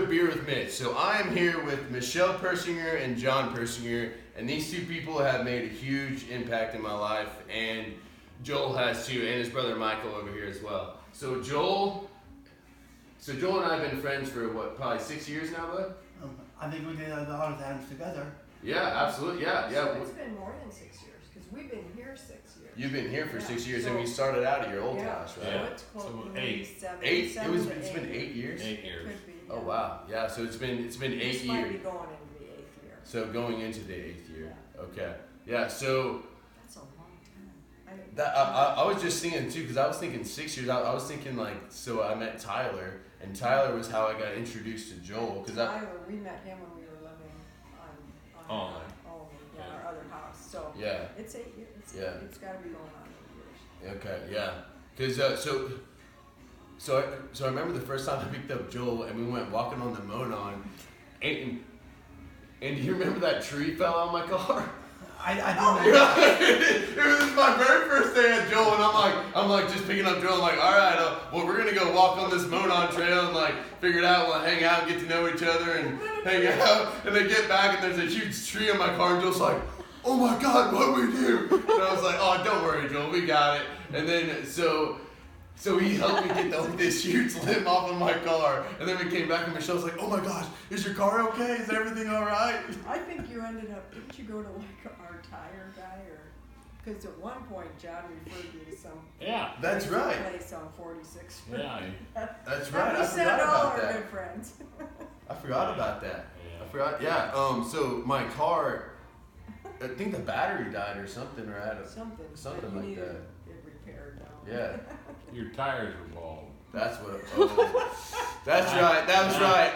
Beer with Mitch. So I am here with Michelle Persinger and John Persinger, and these two people have made a huge impact in my life, and Joel has too, and his brother Michael over here as well. So Joel and I have been friends for probably 6 years now, bud? I think we did a lot of times together. Yeah, absolutely, yeah. So it's been more than 6 years, because we've been here 6 years. You've been here for 6 years, so, and we started out at your old house, right? So it's close So to 8. 7, Eight? 7 to It's been 8 years? 8 years. Could be, Oh wow, yeah. So it's been 8 This years. might be going into the 8th year. So going into the 8th year. Yeah. Okay. Yeah. So That's a long time. I was just thinking too, because I was thinking 6 years. I was thinking so I met Tyler, and Tyler was how I got introduced to Joel. Tyler, we met him when we were living on Olney. our other house. So Yeah. it's 8 years. It's got to be going on 8 years. Okay. Yeah. Because So I remember the first time I picked up Joel and we went walking on the Monon, and do you remember that tree fell on my car? I do know. It was my very first day at Joel, and I'm like just picking up Joel. I'm like, all right, well we're gonna go walk on this Monon trail and figure it out. We'll hang out and get to know each other and hang out. And then get back and there's a huge tree on my car, and Joel's like, oh my God, what do we do? And I was like, oh, don't worry, Joel, we got it. And then So he helped me get this huge limb off of my car, and then we came back and Michelle's like, oh my gosh, is your car okay? Is everything all right? I think you ended up, didn't you go to our tire guy, because at one point John referred you to some That's right. place on 46th Street. Yeah. That's right. We I sent forgot all about our that. good friends. I forgot about that. Yeah. I forgot. Yeah. So my car, I think the battery died or something, or I had Something something you like needed that. it repaired now. Yeah. Your tires were bald. That's what. That's right. That was right.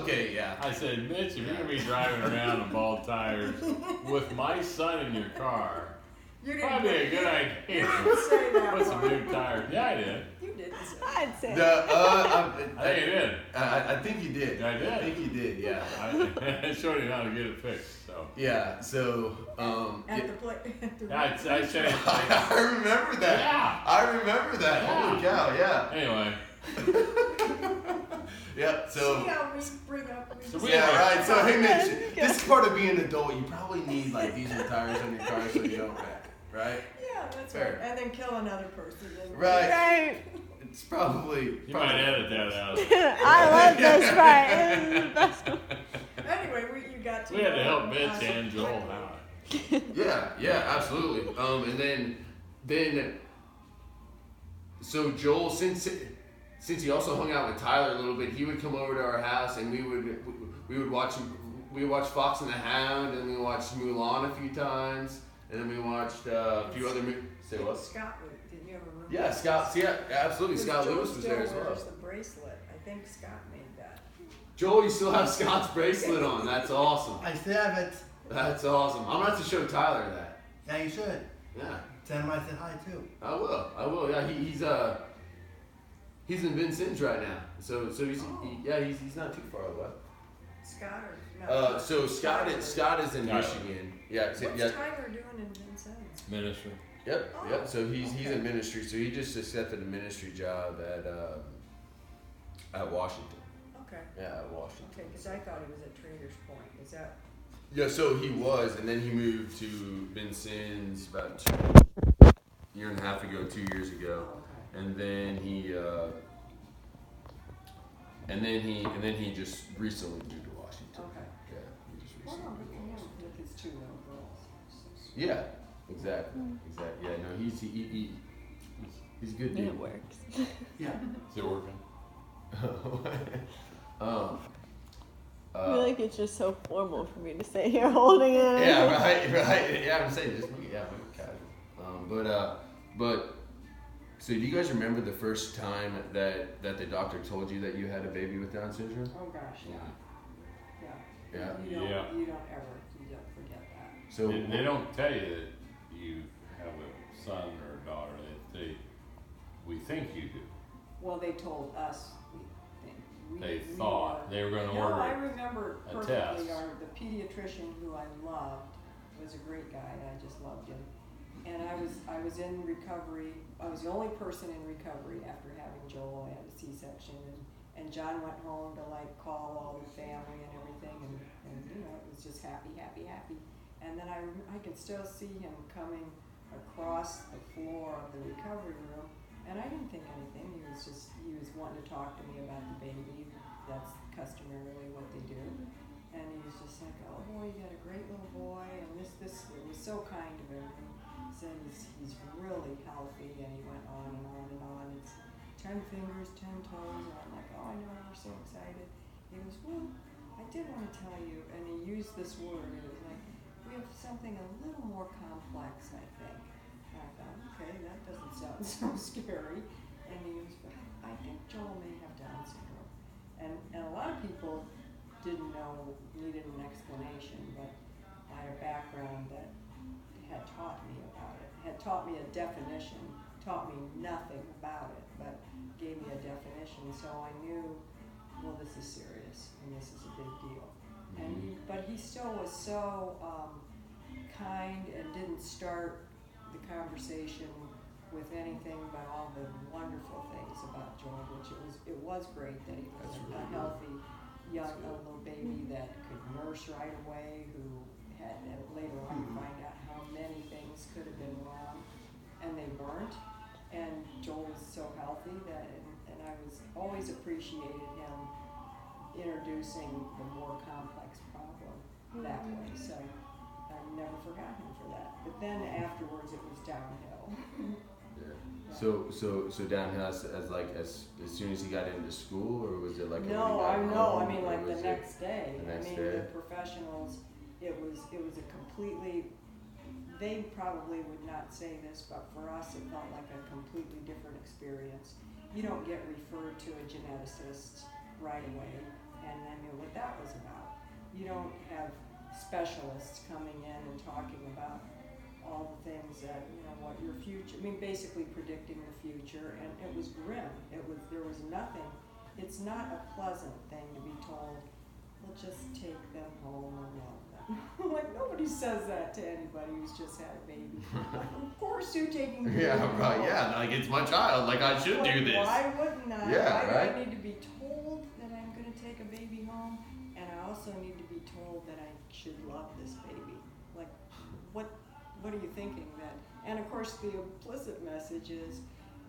Okay. Yeah. I said, Mitch, if you're going to be driving around on bald tires with my son in your car, You didn't, probably a good you idea. didn't say that Put some one. new tires. Yeah, I did. You didn't say I'd say. I think you did. I think you did. I did. I think you did. Yeah. I showed you how to get it fixed. So. Yeah. So. At the place. Yeah, I said. I remember that. Yeah. I remember that. Yeah. Holy cow, yeah. Anyway. Yeah, so. See how we bring up. So we- Yeah, right. So, hey, Mitch, That's good. this is part of being an adult. You probably need, diesel tires on your car so you don't wreck, right? Yeah, that's Fair. right. And then kill another person. Right. Right. It's probably. You might edit that out. I love this part. This is the best one. Anyway, you got to. We had to help know Mitch us and Joel quickly. out. Yeah, absolutely. And then, so Joel, since he also hung out with Tyler a little bit, he would come over to our house and we would watch Fox and the Hound, and we watched Mulan a few times, and then we watched a few other movies. Say what? Scott, did you ever remember? Yeah, Scott. Yeah, absolutely. Scott Joel Lewis was there as still well. wears the bracelet. I think Scott made that. Joel, you still have Scott's bracelet on. That's awesome. I still have it. That's awesome. I'm gonna have to show Tyler that. Yeah, you should. Yeah, Tell him I said hi too. I will. Yeah, he's in Vincennes right now. So he's he's not too far away. Scott or no? So Scott is in Tyler. Michigan. Yeah. What's Tyler doing in Vincennes? Minister. Yep. Oh, Yep. So he's okay. in ministry. So he just accepted a ministry job at Washington. Okay. Yeah, at Washington. Okay, because I thought he was at Traders Point. Is that? Yeah, so he was, and then he moved to Vincennes about year and a half ago, 2 years ago, Okay. and then he just recently moved to Washington. Okay. Yeah, he just Well, recently no, moved good to for him Washington. with his 2 little girls. Yeah, exactly. Yeah, no, he's a good dude. It works. Yeah. Is it working? I feel like it's just so formal for me to sit here holding it. Yeah, right. Yeah, I'm saying just make it casual. But so do you guys remember the first time that the doctor told you that you had a baby with Down syndrome? Oh gosh, yeah. Yeah. You don't forget that. So They don't tell you that you have a son or a daughter. We think you do. Well, they told us. They thought they were going to No, I order. remember a perfectly. test. The pediatrician who I loved was a great guy, and I just loved him. And I was in recovery. I was the only person in recovery after having Joel. I had a C-section, And John went home to like call all the family and everything, and you know, it was just happy, happy, happy. And then I could still see him coming across the floor of the recovery room, and I didn't think anything. He was wanting to talk to me about the baby. That's customarily what they do. And he was just like, oh boy, you got a great little boy, and this, it was so kind of him. He said he's really healthy, and he went on and on and on. It's 10 fingers, 10 toes, and I'm like, oh, I know, we're so excited. He goes, well, I did want to tell you, and he used this word, it was like, we have something a little more complex, I think. And I thought, okay, that doesn't sound so scary. And he goes, I think Joel may have Down syndrome. And a lot of people didn't know, needed an explanation, but I had a background that had taught me about it, had taught me a definition, taught me nothing about it, but gave me a definition, so I knew, well, this is serious, and this is a big deal. And but he still was so kind and didn't start the conversation with anything but all the wonderful things about Joel, which it was great that he was a healthy young little baby that could nurse right away, who had, and later on you find out how many things could have been wrong, and they weren't. And Joel was so healthy that, and I was always appreciated him introducing the more complex problem that way. So I never forgot him for that. But then afterwards it was downhill. So downhill as soon as he got into school, or was it like No, I mean like the next day. The professionals, it was a completely, they probably would not say this, but for us it felt like a completely different experience. You don't get referred to a geneticist right away, and I knew what that was about. You don't have specialists coming in and talking about all the things that, you know, what your future, I mean, basically predicting the future, and it was grim. There was nothing, it's not a pleasant thing to be told, well, just take them home or love them. Like, nobody says that to anybody who's just had a baby. Like, of course you're taking the baby home. Yeah, like it's my child, like I should do this. Why wouldn't I? Yeah, Why right? do I need to be told that I'm going to take a baby home, and I also need to be told that I should love this baby? Like, what are you thinking that? And of course the implicit message is,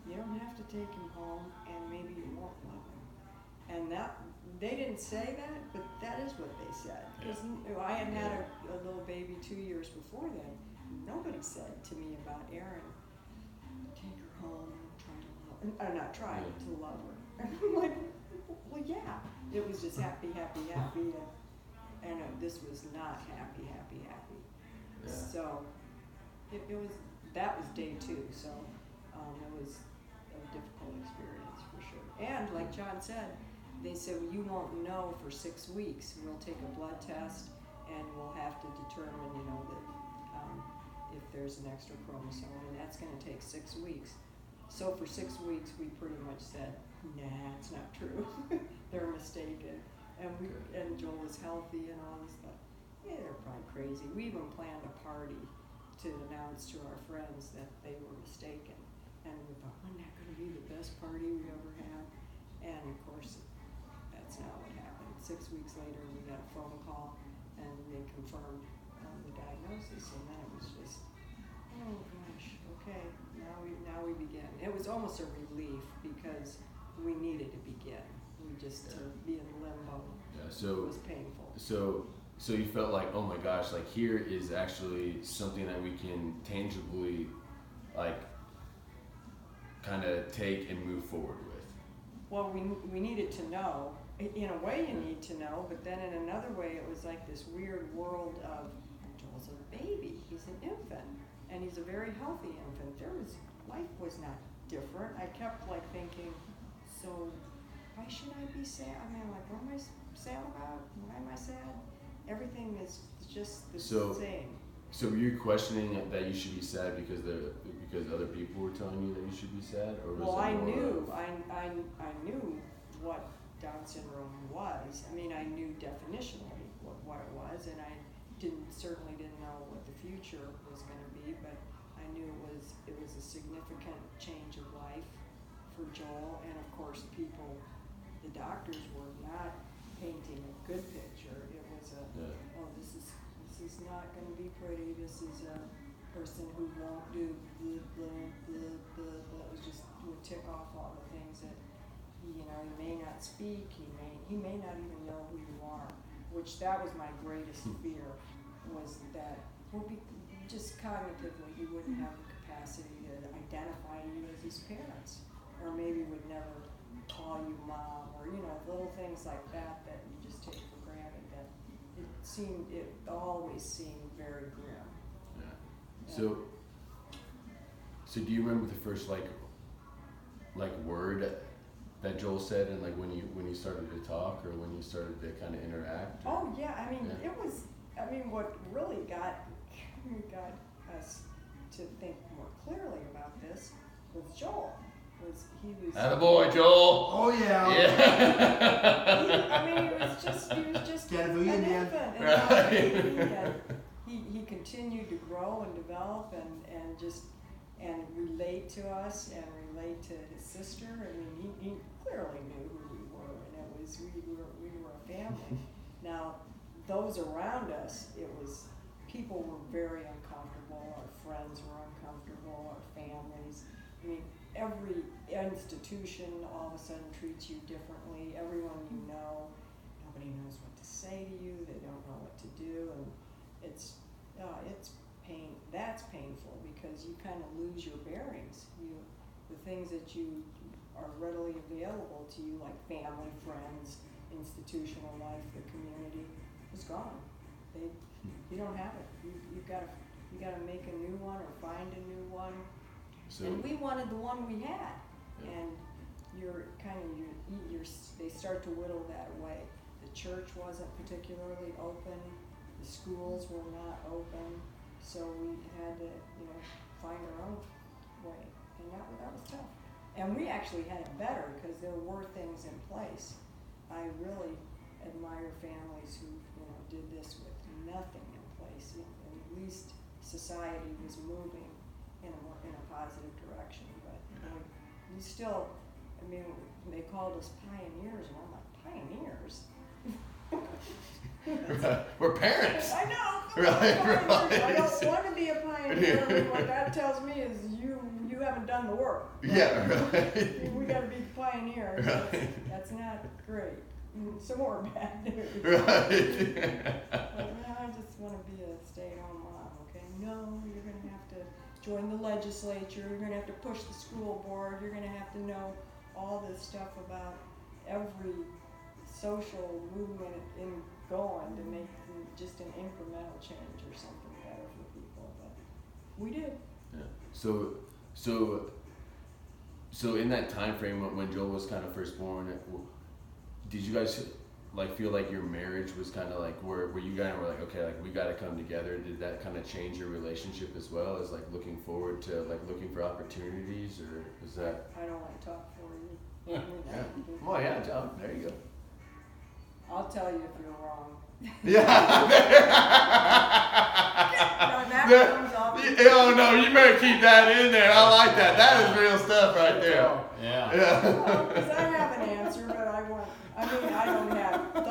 you don't have to take him home, and maybe you won't love him. And that, they didn't say that, but that is what they said. Because I had had a little baby 2 years before then. Nobody said to me about Erin, take her home and try to love her. Not try, to love her. I'm like, well, yeah. It was just happy, happy, happy. And this was not happy, happy, happy. Yeah. So that was day 2. So it was a difficult experience for sure. And like John said, they said, well, you won't know for 6 weeks. We'll take a blood test, and we'll have to determine, you know, that if there's an extra chromosome, and that's going to take 6 weeks. So for 6 weeks, we pretty much said, nah, it's not true. They're mistaken. And Joel was healthy and all this stuff. Yeah, they're probably crazy. We even planned a party to announce to our friends that they were mistaken. And we thought, wasn't that going to be the best party we ever had? And of course, that's not what happened. 6 weeks later, we got a phone call, and they confirmed the diagnosis, and then it was just, oh gosh, okay, now we begin. It was almost a relief because we needed to begin. We just to be in limbo was painful. So you felt like, oh my gosh, like here is actually something that we can tangibly, like, kind of take and move forward with. Well, we needed to know. In a way, you need to know, but then in another way, it was like this weird world of Joel's a baby. He's an infant, and he's a very healthy infant. Life was not different. I kept like thinking, so why should I be sad? I mean, like, what am I sad about? Why am I sad? Everything is just the same. So were you questioning that you should be sad because other people were telling you that you should be sad, or was Well, it I more I knew what Down syndrome was. I mean, I knew definitionally what it was, and I certainly didn't know what the future was going to be, but I knew it was a significant change of life for Joel, and of course the the doctors were not painting a good picture. It was oh, this is not going to be pretty. This is a person who won't do blah, blah, blah, blah, blah. It was just, would tick off all the things that, you know, he may not speak, he may not even know who you are, which that was my greatest fear, was that just cognitively he wouldn't have the capacity to identify you as his parents, or maybe would never call you mom, or, you know, little things like that that you just take for granted. That it always seemed very grim. Yeah. So do you remember the first like word that Joel said, and like when you started to talk, or when you started to kind of interact? Oh yeah, I mean, Yeah. it was. I mean, what really got us to think more clearly about this was Joel. He was. Attaboy, Joel. Oh yeah. Yeah. I mean, he was just Get it, an man. infant, Right. he continued to grow and develop and relate to us and relate to his sister. I mean, he clearly knew who we were, and it was we were a family. Now, those around us, people were very uncomfortable. Our friends were uncomfortable. Our families. I mean, every institution all of a sudden treats you differently. Everyone you know, nobody knows what to say to you. They don't know what to do, and it's pain. That's painful because you kind of lose your bearings. The things that you are readily available to you, like family, friends, institutional life, the community, is gone. You don't have it. You gotta make a new one or find a new one. So, And we wanted the one we had, and they start to whittle that away. The church wasn't particularly open. The schools were not open, so we had to, find our own way, and that was tough. And we actually had it better because there were things in place. I really admire families who, did this with nothing in place. At least society was moving in a positive direction, but we still. I mean, they called us pioneers, and I'm like, pioneers? We're parents. I know. Right. I don't want to be a pioneer. What that tells me is you haven't done the work. Yeah. Right. We got to be pioneers. Right. That's not great. Some more bad news. Right. I just want to be a stay-at-home mom. Okay? No, you're going to have to join the legislature. You're going to have to push the school board. You're going to have to know all this stuff about every social movement going to make just an incremental change or something better for people. But we did. Yeah. So in that time frame when Joel was kind of first born, did you guys feel like your marriage was kind of like where you guys were like, okay, like we got to come together? Did that kind of change your relationship as well as like looking forward to like looking for opportunities, or is that? I don't want to talk for you. Yeah. Come on, yeah, John. There you go. I'll tell you if you're wrong. Yeah. That comes off. Oh no, you better keep that in there. I like that. That is real stuff right there. Yeah. Well, because I have an answer, but I don't have the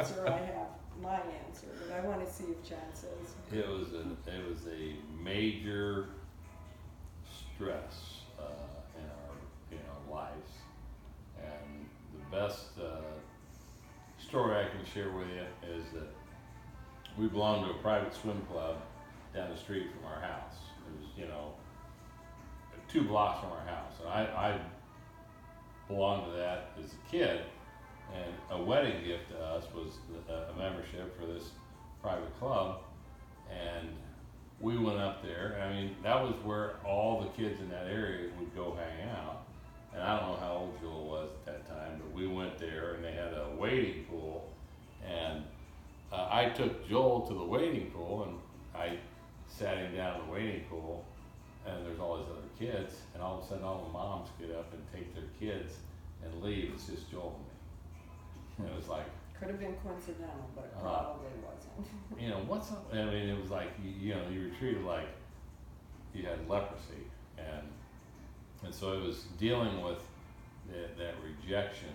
answer. I have my answer, but I want to see if John says. It was a major stress in our lives, and the best story I can share with you is that we belonged to a private swim club down the street from our house. It was 2 blocks from our house, and I belonged to that as a kid. And a wedding gift to us was a membership for this private club, and we went up there. I mean, that was where all the kids in that area would go hang out. And I don't know how old Joel was at that time, but we went there, and they had a wading pool. And I took Joel to the wading pool, and I sat him down in the wading pool, and there's all these other kids, and all of a sudden all the moms get up and take their kids and leave. It's just Joel and me. And it was like, Could have been coincidental, but it probably wasn't. what's up? I mean, it was like, you were treated like you had leprosy. And so it was dealing with that rejection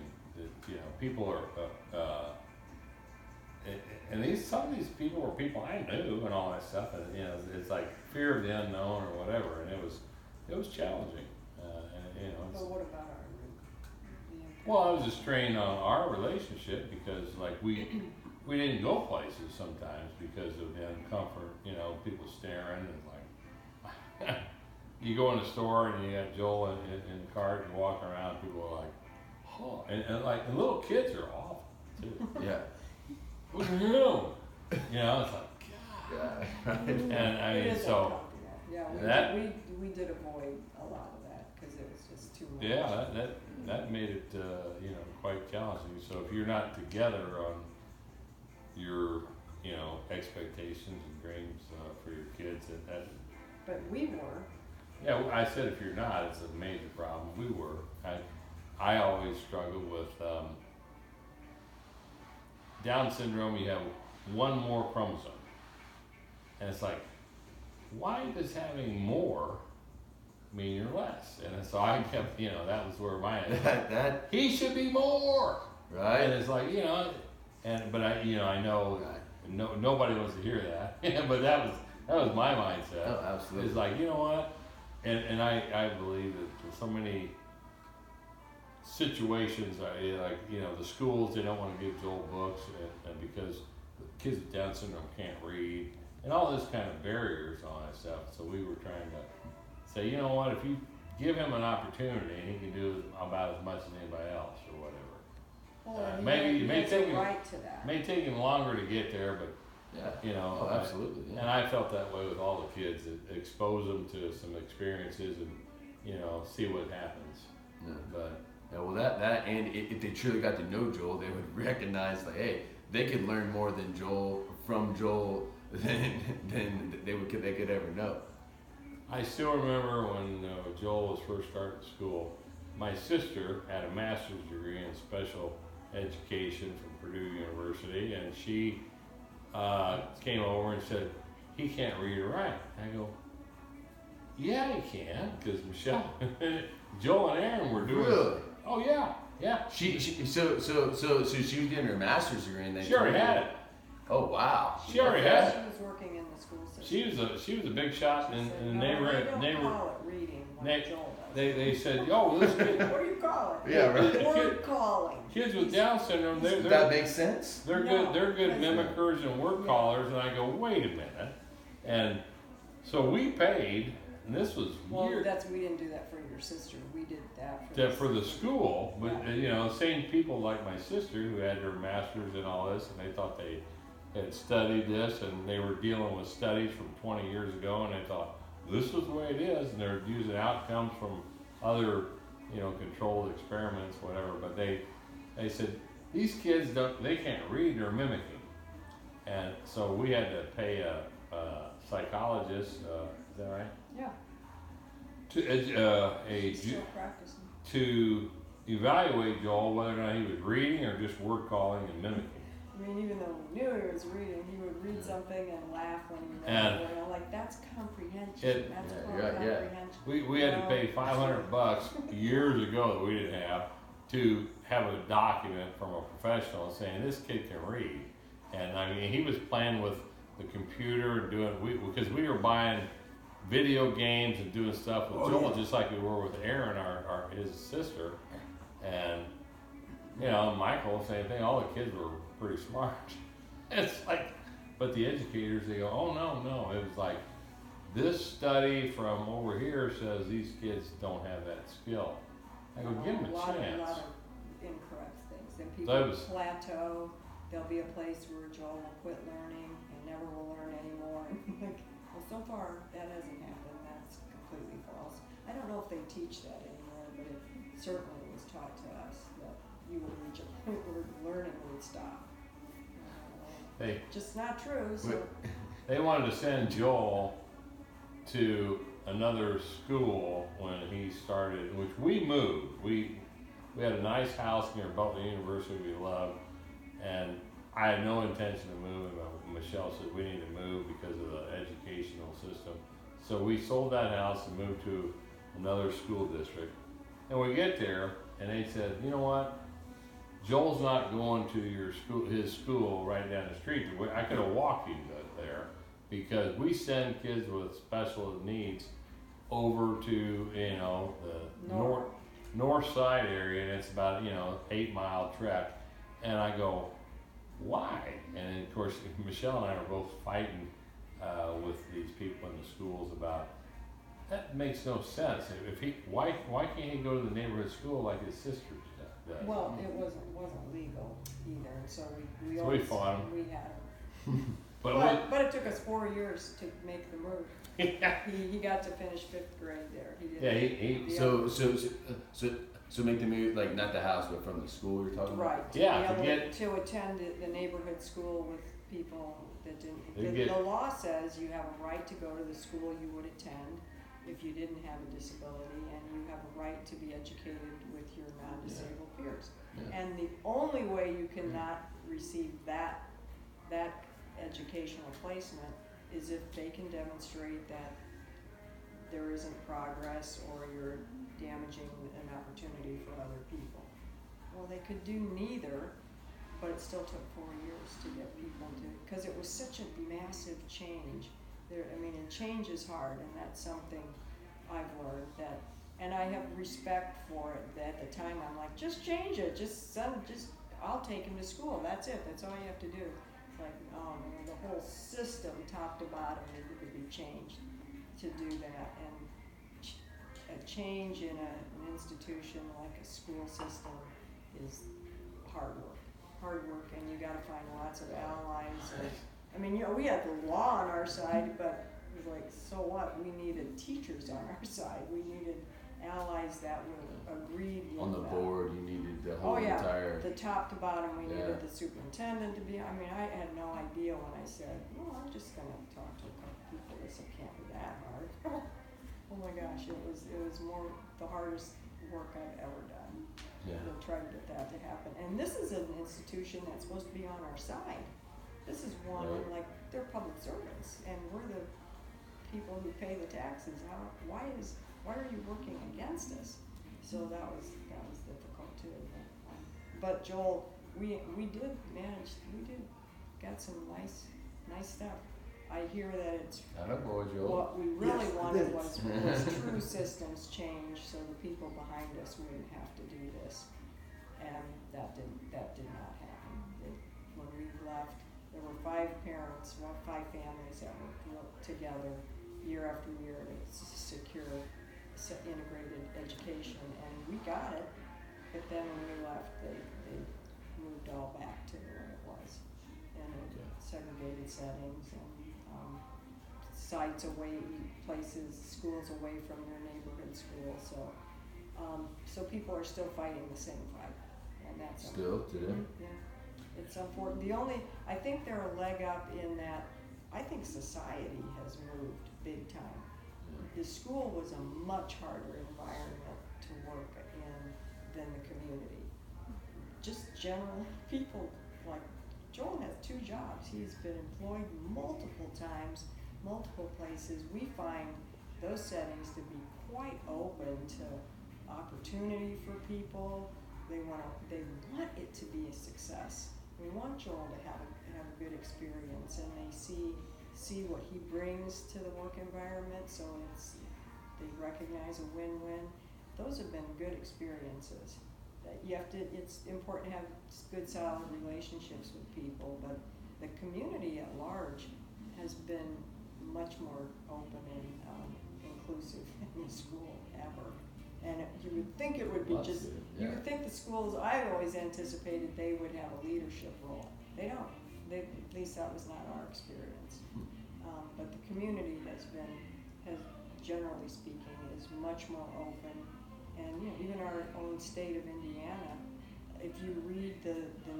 you know, people are, and some of these people were people I knew and all that stuff, and you know, it's like fear of the unknown or whatever, and it was challenging, and you know. But what about our room? Well, I was just strained on our relationship because like we didn't go places sometimes because of the uncomfort, you know, people staring and like you go in the store and you got Joel in the cart and walking around, people are like, oh, and little kids are awful too. Yeah. What the hell? You know, it's like, God. Yeah. And I It mean, is so uncomfortable. We did avoid a lot of that because it was just too much. yeah, that made it you know, quite challenging. So if you're not together on your, you know, expectations and dreams for your kids, that But we were. yeah, I said if you're not, it's a major problem. We were. I always struggled with Down syndrome. You have one more chromosome, and it's like, why does having more mean you're less? And so I kept, you know, that was where my that he should be more, right. and it's like, you know, but I, you know, I know nobody wants to hear that, but that was my mindset. Oh, absolutely. It's like, you know what, and I believe that so many situations, like, you know, the schools, they don't want to give Joel books, and because kids with Down syndrome can't read, and all this kind of barriers on that stuff. So we were trying to say, you know what, if you give him an opportunity, he can do about as much as anybody else or whatever. Well, Maybe it may has take a him, right to that. may take him longer to get there, but Yeah. you know, Oh, absolutely. Yeah. and I felt that way with all the kids. Expose them to some experiences, and you know, see what happens. Yeah. But Yeah, well, that and if they truly got to know Joel, they would recognize like, hey, they could learn more than Joel from Joel than they could ever know. I still remember when Joel was first starting school. My sister had a master's degree in special education from Purdue University, and she came over and said, "He can't read or write." I go, "Yeah, he can," because Michelle, Joel, and Aaron were doing. Really? Oh yeah, yeah. So she was getting her master's degree and then She already had it. Oh wow. She already had it. She was working in the school system. She was a big shot in the They neighborhood. don't call it reading like Joel does. They said, "Oh, this kid." What do you call it? Yeah, right. Word calling. Kids with Down syndrome, Does that make sense? they're No, good. They're good that's- mimickers and word callers. And I go, wait a minute. And so we paid, and this was Well, years we didn't do that for your sister. We did that for the school. But you know, same people like my sister who had their masters and all this, and they thought they had studied this, and they were dealing with studies from 20 years ago, and they thought this is the way it is, and they're using outcomes from other, you know, controlled experiments, whatever. But they said these kids they can't read, they're mimicking, and so we had to pay a psychologist. Is that right? Yeah. To Still practicing. to evaluate Joel whether or not he was reading or just word calling and mimicking. I mean, even though we knew he was reading, he would read something and laugh when he read And it. You know, like that's comprehension. That's Yeah, called yeah, yeah. comprehension. We had to pay $500 years ago that we didn't have to have a document from a professional saying this kid can read. And I mean, he was playing with the computer and because we were buying video games and doing stuff with Joel, just like we were with Aaron, his sister. And you know, Michael, same thing. All the kids were pretty smart. It's like, but the educators, they go, oh no. It was like, this study from over here says these kids don't have that skill. I go, give them a lot of chance. incorrect things. And That people was- plateau. There'll be a place where Joel will quit learning and never will learn anymore. Like, well, so far that hasn't happened. That's completely false. I don't know if they teach that anymore, but it certainly was taught to us that you would reach a point where learning would stop. They Just not true. So They wanted to send Joel to another school when he started, which we moved. We had a nice house near Butler University we loved, and I had no intention of moving, but Michelle said we need to move because of the educational system. So we sold that house and moved to another school district. And we get there, and they said, you know what? Joel's not going to his school right down the street. I could have walked him there because we send kids with special needs over to, you know, the north side area, and it's about, you know, 8-mile trek. And I go, why? And of course, Michelle and I were both fighting with these people in the schools about that makes no sense. Why can't he go to the neighborhood school like his sister does? Well, it wasn't legal either, and so we So always, we fought him. we had him. But it took us 4 years to make the move. He got to finish 5th grade there. He did. Yeah, so make the move, like not the house, but from the school you're talking about. Right. Yeah, To be able to attend the neighborhood school with people that didn't. The law says you have a right to go to the school you would attend if you didn't have a disability, and you have a right to be educated with your non-disabled peers. Yeah. And the only way you cannot receive that educational placement is if they can demonstrate that there isn't progress or you're damaging an opportunity for other people. Well, they could do neither, but it still took 4 years to get people to, because it was such a massive change. And change is hard, and that's something I've learned that, and I have respect for it. That at the time I'm like, just change it, I'll take him to school. That's it. That's all you have to do. It's like, oh man, the whole system, top to bottom, needed to be changed to do that. And a change in an institution like a school system is hard work, and you got to find lots of allies. We had the law on our side, but it was like, so what? We needed teachers on our side. We needed allies that were agreed with On the that. board, you needed the whole Oh yeah, entire. the top to bottom. We Yeah. needed the superintendent to be. I had no idea when I said, "Well, I'm just gonna talk to a couple people." They said, "Can't be that hard." Oh my gosh, it was more the hardest work I've ever done. Yeah. To try to get that to happen. And this is an institution that's supposed to be on our side. This is one, Right. like, they're public servants, and we're the people who pay the taxes. Why are you working against us? So that was difficult too. But Joel, we did got some nice stuff. I hear that it's Attaboy, Joel. what we really Yes, wanted it was is. true systems change, so the people behind us wouldn't have to do this, and that did not happen. When we left, there were 5 families that worked together year after year to secure integrated education, and we got it. But then when we left, they moved all back to the way it was, in segregated settings and sites away, schools away from their neighborhood schools. So people are still fighting the same fight, and that's Still today. yeah, it's unfortunate. I think they're a leg up in that I think society has moved big time. The school was a much harder environment to work in than the community. Just general people, like Joel has 2 jobs. He's been employed multiple times, multiple places. We find those settings to be quite open to opportunity for people. They want it to be a success. We want Joel to have a good experience, and they see what he brings to the work environment. So they recognize a win-win. Those have been good experiences. It's important to have good, solid relationships with people, but the community at large has been much more open and inclusive in the school ever. And you would think it would be Lots just, of it, you yeah. would think the schools, I always anticipated they would have a leadership role. They don't. At least that was not our experience. But the community has generally speaking, is much more open. And even our own state of Indiana, if you read the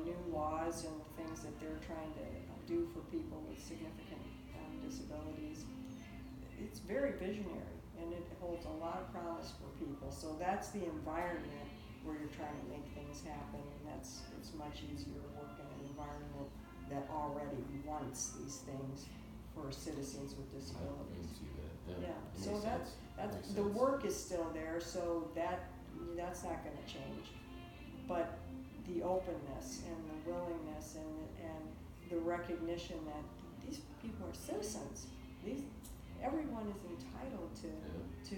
new laws and things that they're trying to do for people with significant disabilities, it's very visionary, and it holds a lot of promise for people. So that's the environment where you're trying to make things happen, and it's much easier to work in an environment that already wants these things for citizens with I can disabilities. see that. Yeah, It so makes that's sense. the work is still there, so that's not gonna change. But the openness and the willingness and the recognition that these people are citizens. Everyone is entitled to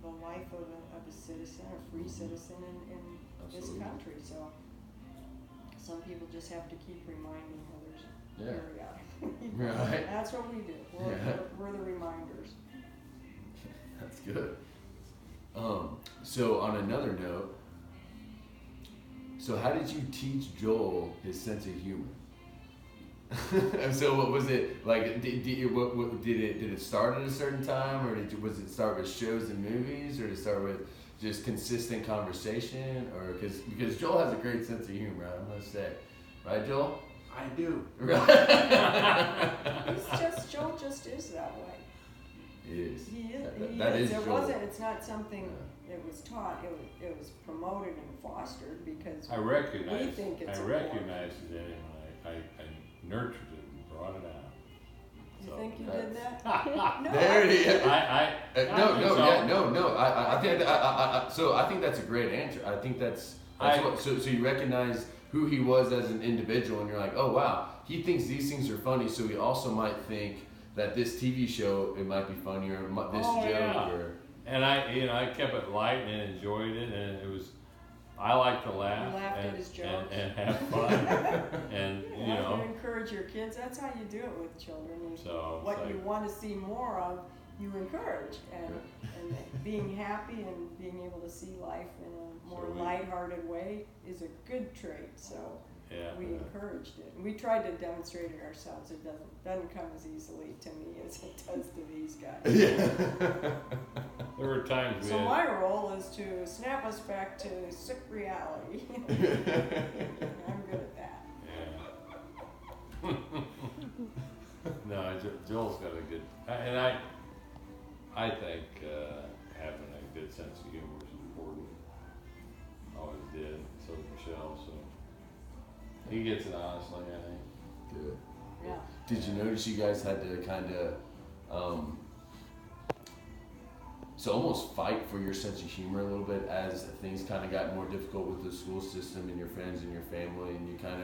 the life of a citizen, a free citizen in this Absolutely. country. So some people just have to keep reminding others periodically. Right. That's what we do. We're the reminders. That's good. So on another note, so how did you teach Joel his sense of humor? And so what was it like? Did it start at a certain time, or was it start with shows and movies, or did it start with just consistent conversation, or because Joel has a great sense of humor, I must say, right, Joel? I do. Right. Joel just is that way. He is. He is. That is It Joel. wasn't. It's not something that was taught. It was promoted and fostered because I we recognize think it's it important. in him. I nurtured it and brought it out. You So think you that's- did that? No. There he is. I I think so. I think that's a great answer. I think that's what. So you recognize who he was as an individual, and you're like, oh wow, he thinks these things are funny. So he also might think that this TV show it might be funny, or this joke, yeah. or And I kept it light and enjoyed it, and it was. I like to laugh You laughed at and, his jokes. and have fun, and You encourage your kids. That's how you do it with children. So it's What like- you want to see more of, you encourage, and being happy and being able to see life in a more So we- lighthearted way is a good trait. So yeah. we encouraged it, and we tried to demonstrate it ourselves. It doesn't come as easily to me as it does to these guys. yeah. There were times we So had, my role is to snap us back to sick reality. I'm good at that. yeah. No, Joel's got a good, and I think having a good sense of humor is important. Always did. So does Michelle. So he gets it honestly, I think. Good. Yeah. Did you notice you guys had to kind of so almost fight for your sense of humor a little bit as things kind of got more difficult with the school system and your friends and your family, and you kind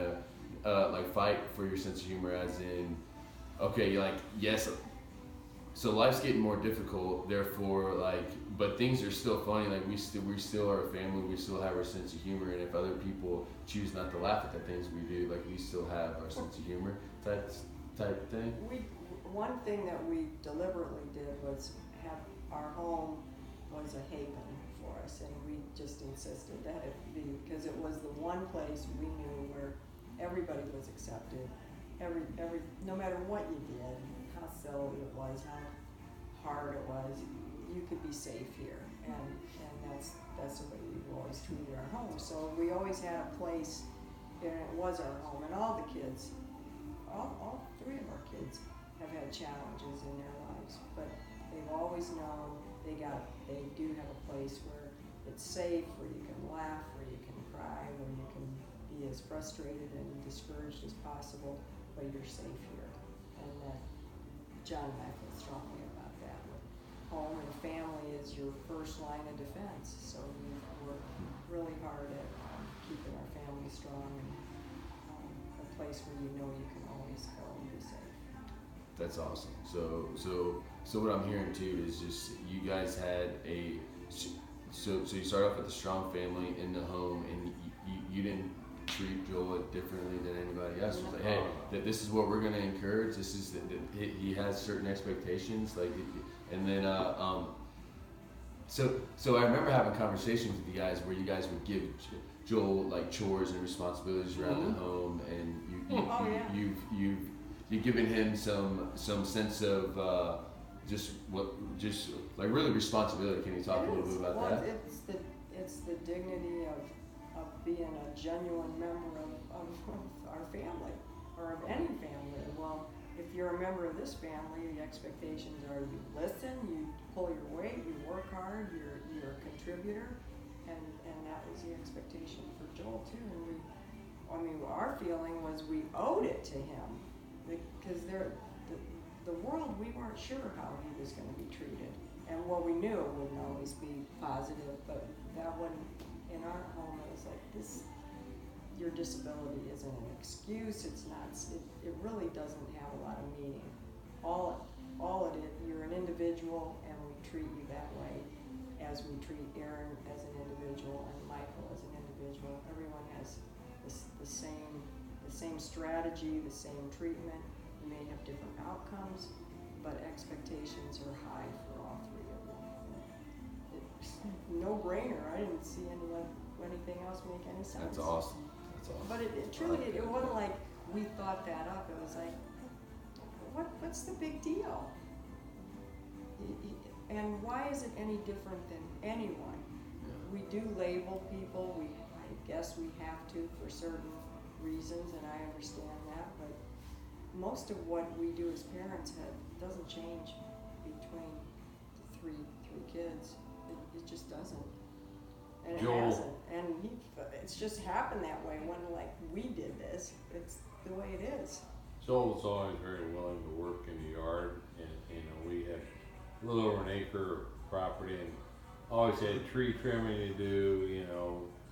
of like fight for your sense of humor as in, okay, you're like, yes, so life's getting more difficult, therefore but things are still funny, like we still are a family, we still have our sense of humor, and if other people choose not to laugh at the things we do, like we still have our sense of humor type thing. One thing that we deliberately did was have our home was a haven for us, and we just insisted that it be, because it was the one place we knew where everybody was accepted. No matter what you did, how silly it was, how hard it was, you could be safe here, and that's the way we've always treated our home. So we always had a place, and it was our home, and all the kids, all three of our kids have had challenges in their lives, but they've always known they do have a place where it's safe, where you can laugh, where you can cry, where you can be as frustrated and discouraged as possible, but you're safe here. And John and I feel strongly about that. Home and family is your first line of defense, so we work really hard at keeping our family strong and a place where you know you can always go and be safe. That's awesome. So what I'm hearing too is just you guys had so you start off with a strong family in the home, and you didn't treat Joel differently than anybody else. It was like, hey, this is what we're gonna encourage. This is he has certain expectations, and then so I remember having conversations with you guys where you guys would give Joel like chores and responsibilities around the home, and you've given him some sense of just like really responsibility. Can you talk a little bit about that? It's the dignity of being a genuine member of our family, or of any family. Well, if you're a member of this family, the expectations are you listen, you pull your weight, you work hard, you're a contributor, and that was the expectation for Joel too. And our feeling was we owed it to him, because the world, we weren't sure how he was going to be treated. And we knew it wouldn't always be positive, but that one in our home, it was like, this your disability isn't an excuse. It's not. It really doesn't have a lot of meaning. All it is, you're an individual, and we treat you that way, as we treat Aaron as an individual and Michael as an individual. Everyone has the same strategy, the same treatment. You may have different outcomes, but expectations are high for all three of them. It's no brainer. I didn't see anything else make any sense. That's awesome. That's awesome. But it truly, it wasn't like we thought that up. It was like, what's the big deal? And why is it any different than anyone? We do label people. I guess we have to for certain reasons, and I understand that. But most of what we do as parents doesn't change between the three kids. It just doesn't. And it Joel. hasn't. And it's just happened that way. When like we did this, it's the way it is. Joel was always very willing to work in the yard, and we had a little over an acre of property, and always had tree trimming to do,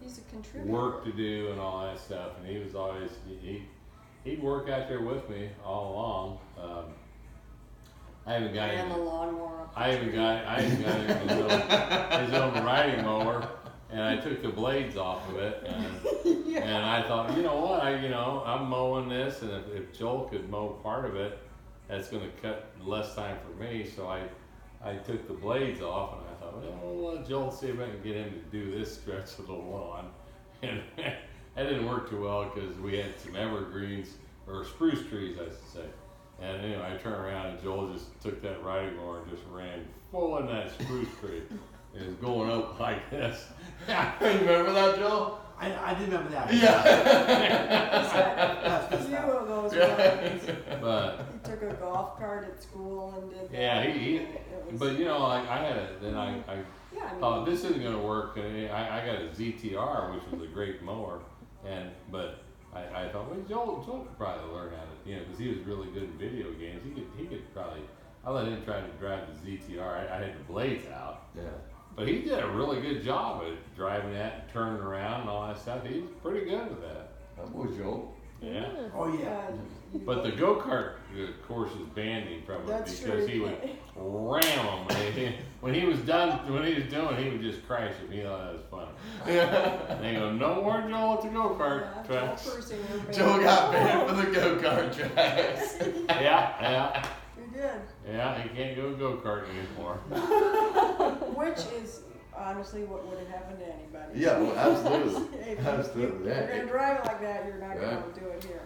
He's a contributor. work to do, and all that stuff. And he was always he'd work out there with me all along. I haven't got And the him. lawnmower. Up the I haven't tree. got his own riding mower, and I took the blades off of it, and Yeah. and I thought, you know what, I'm mowing this, and if Joel could mow part of it, that's going to cut less time for me. So I took the blades off, and I thought, well, I'll let Joel see if I can get him to do this stretch of the lawn. And that didn't work too well because we had some evergreens, or spruce trees, I should say. And anyway, I turned around and Joel just took that riding mower and just ran full in that spruce tree. It was going up like this. You remember that, Joel? I do remember that. Yeah. That's good Few stuff. of those ones. But He took a golf cart at school and did that. yeah, It was- but like I had then I yeah, I mean, thought this isn't gonna work. And I got a ZTR, which was a great mower, but I thought, well, Joel could probably learn how to, because he was really good in video games. He could probably. I let him try to drive the ZTR. I had the blades out. Yeah. But he did a really good job at driving that and turning around and all that stuff. He's pretty good with that. That boy Joel. Yeah. Oh yeah. you But the look- go-kart course is banned him from it That's because true. he would ram them. When he was done, he would just crash if he thought that was fun. And they go, no more Joel at the go-kart Yeah, tracks. Joel Persinger Joel got banned. banned for the go-kart tracks. Yeah. He did. Yeah, he can't go go-kart anymore. Which is honestly what would have happened to anybody. Yeah, well, absolutely. If Absolutely. you're gonna drive like that, you're not Yeah. gonna do it here.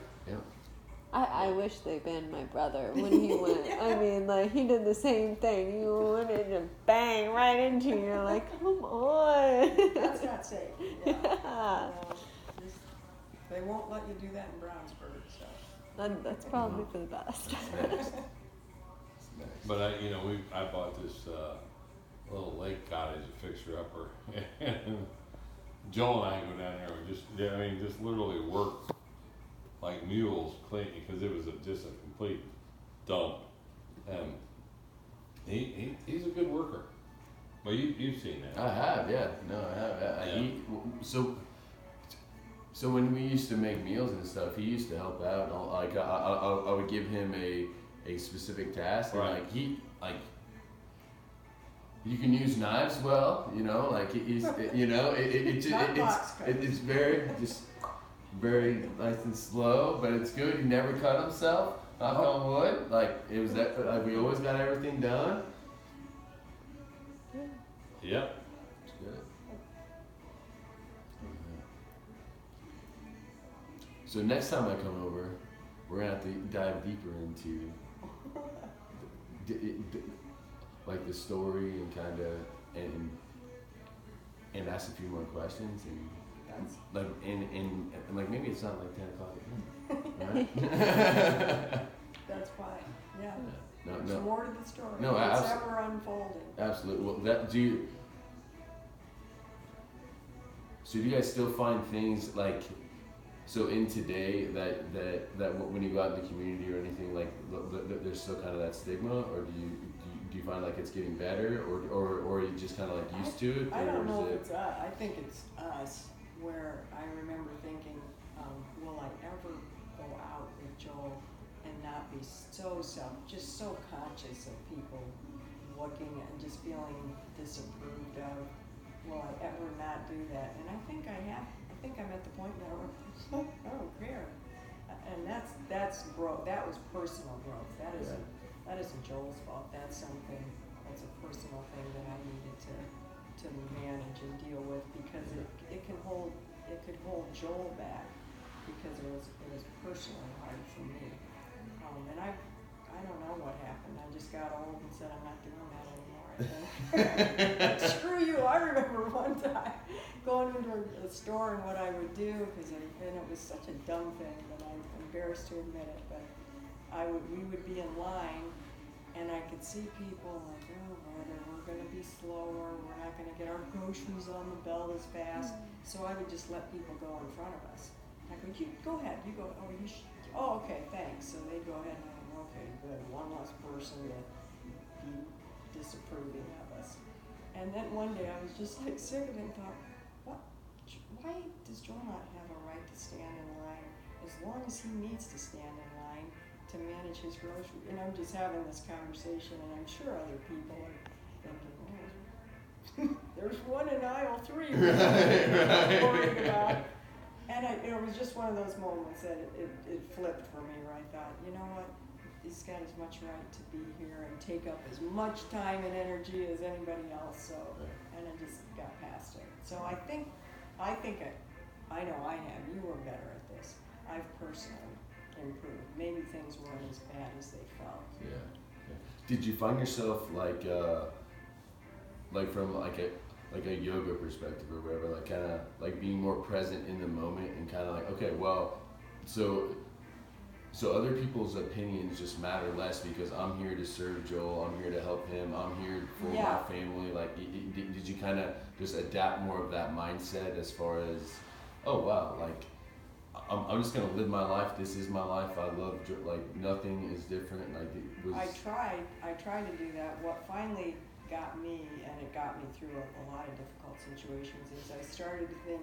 I wish they banned my brother when he went. I mean, like, he did the same thing. He went in and bang right into you. You're like, come on. That's not safe. Yeah. Yeah. Just- they won't let you do that in Brownsburg, so. That's probably for the best. Next. But I bought this little lake cottage, a fixer-upper. And Joel and I go down there and just literally work like mules cleaning because it was just a complete dump. And he's a good worker. But you've seen that. I have, yeah. No, I have. So when we used to make meals and stuff, he used to help out. And I would give him a specific task, and Right. you can use knives well, it's very nice and slow, but it's good. He never cut himself. Knock on wood. We always got everything done. Yep. It's good. So next time I come over, we're gonna have to dive deeper into like the story and kind of and ask a few more questions and That's, like maybe it's not like 10 o'clock at night, right? that's fine, yeah. No, There's no, more to the story. No, It's abs- ever unfolding. absolutely. Well, so do you guys still find things like so in today that when you go out in the community or anything like there's still kind of that stigma, or do you find like it's getting better, or are you just kind of like used to it, I or don't know is if it? it's us. I think it's us, where I remember thinking will I ever go out with Joel and not be just so conscious of people looking and just feeling disapproved of? Will I ever not do that? And I think I have. I think I'm at the point now where I don't care. And that's growth. That was personal growth. That isn't Joel's fault. That's something. That's a personal thing that I needed to manage and deal with, because it could hold Joel back, because it was personally hard for me. And I don't know what happened. I just got old and said I'm not doing that anymore. Like, screw you! I remember one time going into a store and what I would do, and it was such a dumb thing that I'm embarrassed to admit it, but we would be in line, and I could see people like, oh, we're going to be slower, we're not going to get our groceries on the belt as fast, so I would just let people go in front of us. I go, you go ahead, you go, oh, okay, thanks. So they'd go ahead and I'm like, okay, good, one less person to be disapproving of us. And then one day I was just like sick of it and thought, why does Joel not have a right to stand in line as long as he needs to stand in line to manage his groceries? And I'm just having this conversation, and I'm sure other people are thinking, oh, there's one in aisle 3 I'm worried about. And it was just one of those moments that it flipped for me, where I thought, you know what, he's got as much right to be here and take up as much time and energy as anybody else. So, and I just got past it. So I know I have. You were better at this. I've personally improved. Maybe things weren't as bad as they felt. Yeah. Did you find yourself like from like a yoga perspective or whatever, like kind of like being more present in the moment and kind of like, okay, well, so other people's opinions just matter less because I'm here to serve Joel, I'm here to help him, I'm here for my family. Like, did you kind of just adapt more of that mindset as far as, oh wow, like I'm just gonna live my life. This is my life. I love like nothing is different. Like it was. I tried to do that. What finally got me, and it got me through a lot of difficult situations, is I started to think,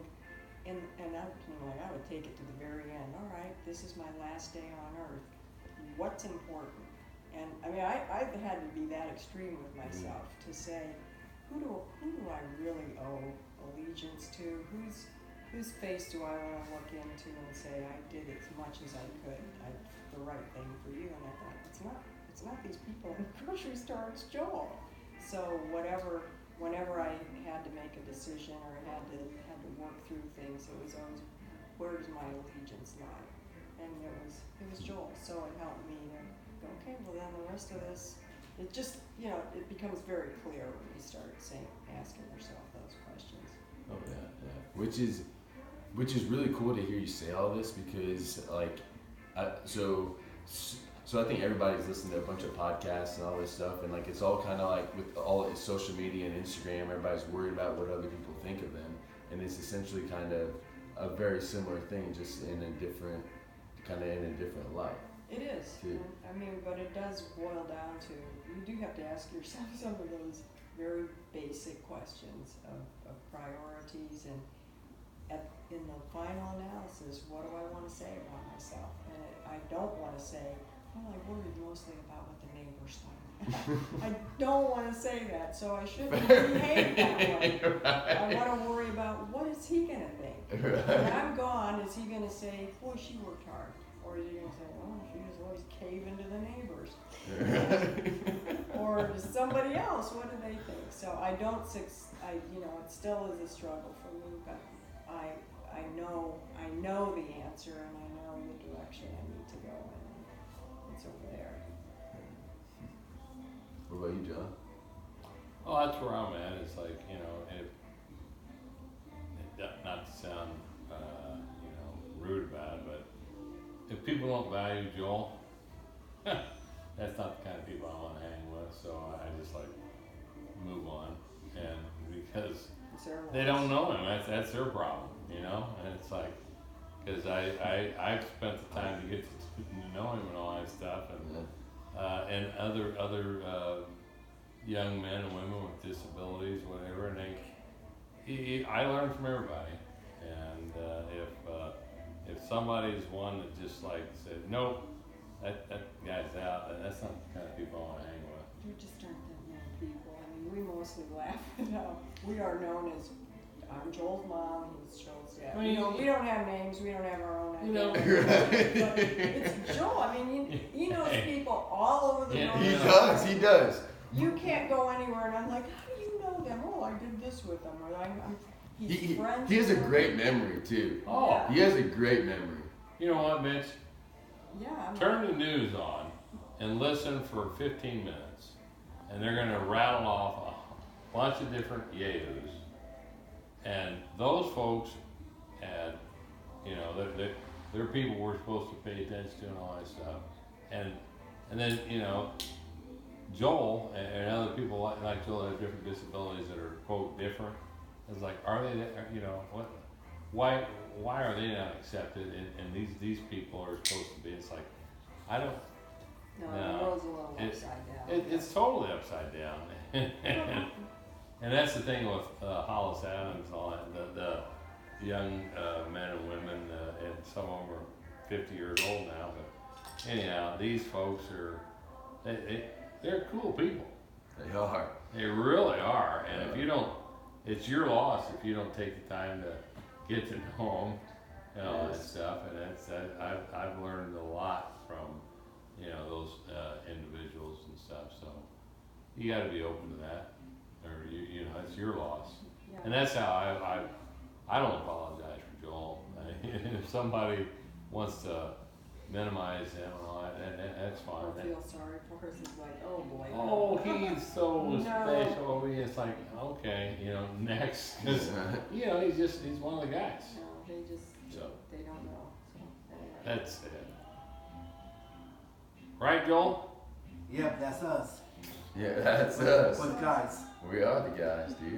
and I would take it to the very end. All right, this is my last day on earth. What's important? And I mean, I've had to be that extreme with myself to say, who do I really owe allegiance to? Whose face do I want to look into and say I did as much as I could, the right thing for you? And I thought, it's not these people in the grocery store, it's Joel. So whenever I had to make a decision or had to work through things, it was always, where does my allegiance lie? And it was Joel. So it helped me to go, okay, well then the rest of this, it just, it becomes very clear when you start asking yourself those questions. Oh yeah. Which is really cool to hear you say all this, because like, so I think everybody's listening to a bunch of podcasts and all this stuff, and like it's all kind of like with all social media and Instagram, everybody's worried about what other people think of them, and it's essentially kind of a very similar thing, just in a different light. It is. I mean, but it does boil down to, you do have to ask yourself some of those very basic questions of priorities, and in the final analysis, what do I want to say about myself? And I don't want to say, well, I worried mostly about what the neighbors thought. I don't want to say that, so I shouldn't behave that way. Right. I want to worry about, what is he going to think? Right. When I'm gone, is he going to say, boy, she worked hard? Or is he going to say, oh, she just always cave into the neighbors? Or does somebody else, what do they think? So I don't, it still is a struggle for me, but I know the answer, and I know the direction I need to go in. It's over there. What about you, John? Well, that's where I'm at. It's like, not to sound, rude about it, but if people don't value Joel, that's not the kind of people I want to hang with. So I just like move on, and because they don't know him, that's their problem, And it's like, because I've spent the time to get to know him and all that stuff, and other young men and women with disabilities, whatever, and I learn from everybody, and if somebody's one that just like said, nope, that guy's out, that's not the kind of people I want to hang with. There just aren't that many people. I mean, we mostly laugh at how we are known as, I'm Joel's mom, he's Joel's dad. I mean, You know, we don't have names, we don't have our own You know, identity. But it's Joel. I mean, he knows people all over the Yeah, North. He does. You can't go anywhere, and I'm like, how do you know them? Oh, I did this with them, or he's He friends. he has a with them. great memory too. Oh, Yeah. He has a great memory. you know what, Mitch? Yeah. Turn the news on and listen for 15 minutes, and they're going to rattle off a bunch of different yahoos. And those folks had, you know, they're people we're supposed to pay attention to and all that stuff. And then, you know, Joel and other people like Joel have different disabilities that are, quote, different. It's like, are they, you know, what? Why are they not accepted? And these people are supposed to be. It's like, I don't. No, No. the world's a little upside down. It's totally upside down. And that's the thing with Hollis Adams and all that. The young men and women, and some of them are 50 years old now. But anyhow, these folks are they're cool people. They are. They really are. And if you don't, it's your loss if you don't take the time to get to know them and all that stuff. And I've learned a lot from, you know, those individuals and stuff. So you got to be open to that, or you know, it's your loss. Yeah. And that's how I don't apologize for Joel. If somebody wants to minimize him and all that, that's fine. I feel sorry for her. It's like, oh boy. Oh, he's so No. special. It's like, okay, you know, next. 'Cause, you know, he's one of the guys. No, they just, So they don't know. So, anyway. that's it. Right, Joel? Yep, that's us. Yeah, that's us. With guys. We are the guys, dude.